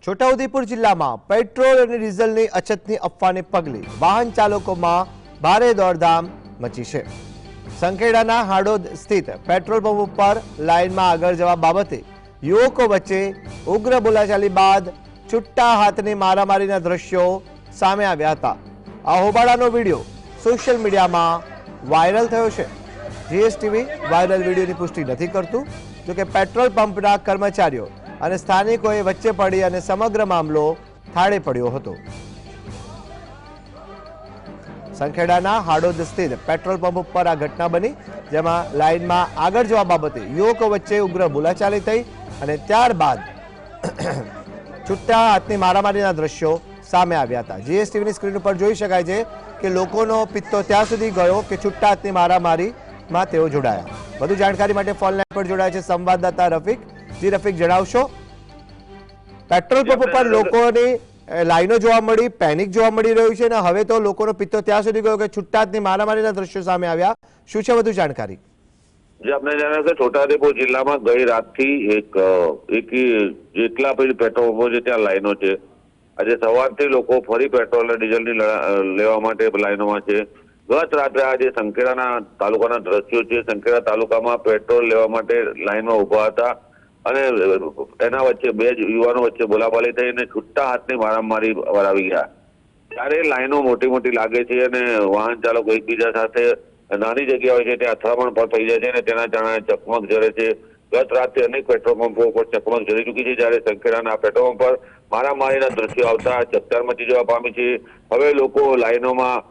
છોટાઉદેપુર જિલ્લામાં પેટ્રોલ અને ડીઝલની અછતની અફવાને પગલે વાહન ચાલકોમાં ભારે દોડધામ મચી છે। સંખેડાના હાડોદ સ્થિત પેટ્રોલ પંપ ઉપર લાઇનમાં આગળ જવા બાબતે યુવકો વચ્ચે ઉગ્ર બોલાચાલી બાદ છુટ્ટા હાથની મારામારીના દ્રશ્યો સામે આવ્યા હતા। આ હોબાળાનો વિડીયો સોશિયલ મીડિયામાં વાયરલ થયો છે। જીએસટીવી વાયરલ વિડીયોની પુષ્ટિ નથી કરતું, જોકે પેટ્રોલ પંપના કર્મચારીઓ અને સ્થાનિકોએ વચ્ચે પડી અને સમગ્ર મામલો થાળે પડ્યો હતો। સંખેડાના હાડોદ સ્થિત પેટ્રોલ પંપ ઉપર આ ઘટના બની, જેમાં લાઇનમાં આગળ જવા બાબતે યુવકો વચ્ચે ઉગ્ર બોલાચાલી થઈ અને ત્યારબાદ છુટ્ટા હાથની મારામારીના દ્રશ્યો સામે આવ્યા હતા। જીએસટીવીની સ્ક્રીન ઉપર જોઈ શકાય છે કે લોકોનો પિત્તો ત્યાં સુધી ગયો કે છુટ્ટા હાથની મારામારીમાં તેઓ જોડાયા। વધુ જાણકારી માટે ફોન લાઈન પર જોડાયા છે સંવાદદાતા રફીક। જી રફીક, જણાવશો, પેટ્રોલ પંપ પર લોકોની લાઈનો જોવા મળી, પેનિક જોવા મળી રહ્યું છે અને હવે તો લોકોનો પિત્તો ત્યાં સુધી ગયો કે છુટ્ટા હાથની મારામારીના દ્રશ્યો સામે આવ્યા। શું છે વધુ જાણકારી? જે આપણે જાણ્યું કે છોટાઉદેપુર જિલ્લામાં ગઈ રાતથી એક જેટલા પણ પેટ્રોલ પંપો છે ત્યાં લાઈનો છે। આજે સવારથી લોકો ફરી પેટ્રોલ અને ડીઝલની લેવા માટે લાઈનોમાં છે। ગત રાત્રે આજે સંખેડાના તાલુકાના દ્રશ્યો છે। સંખેડા તાલુકામાં પેટ્રોલ લેવા માટે લાઈનમાં ઉભા હતા અને એના વચ્ચે બે યુવાનો વચ્ચે બોલાબાલી થઈ અને છુટ્ટા હાથની મારામારી વરાવી ગયા। ત્યારે લાઈનો મોટી મોટી લાગે છે અને વાહન ચાલકો એકબીજા સાથે નાની જગ્યા હોય છે ત્યાં અથડામણ પણ થઈ જાય છે અને તેના કારણે ચકમક જરે છે। ગત રાત્રે અનેક પેટ્રોલ પંપો પર ચકમક જરી ચૂકી છે, જ્યારે સંખેડાના પેટ્રોલ પંપ પર મારામારીના દ્રશ્યો આવતા ચકચાર મચી જવા પામી છે। હવે લોકો લાઈનોમાં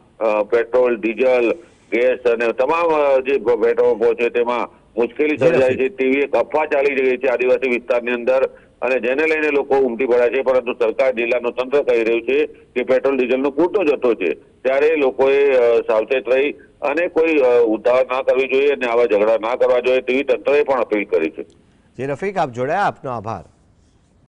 પેટ્રોલ, ડીઝલ, ગેસ અને તમામ જે પેટ્રોલ પંપો છે તેમાં મુશ્કેલી સર્જાય છે તેવી એક અફવા ચાલી રહી છે આદિવાસી વિસ્તારની અંદર, અને જેને લઈને લોકો ઉમટી પડ્યા છે। પરંતુ સરકાર, જિલ્લાનું તંત્ર કહી રહ્યું છે કે પેટ્રોલ ડીઝલનો પૂરતો જથ્થો છે, ત્યારે લોકોએ સાવચેત રહી અને કોઈ ઉતાવળ ના કરવી જોઈએ અને આવા ઝઘડા ના કરવા જોઈએ તેવી તંત્રએ પણ અપીલ કરી છે। જી રફીક, આપ જોડાયા, આપનો આભાર।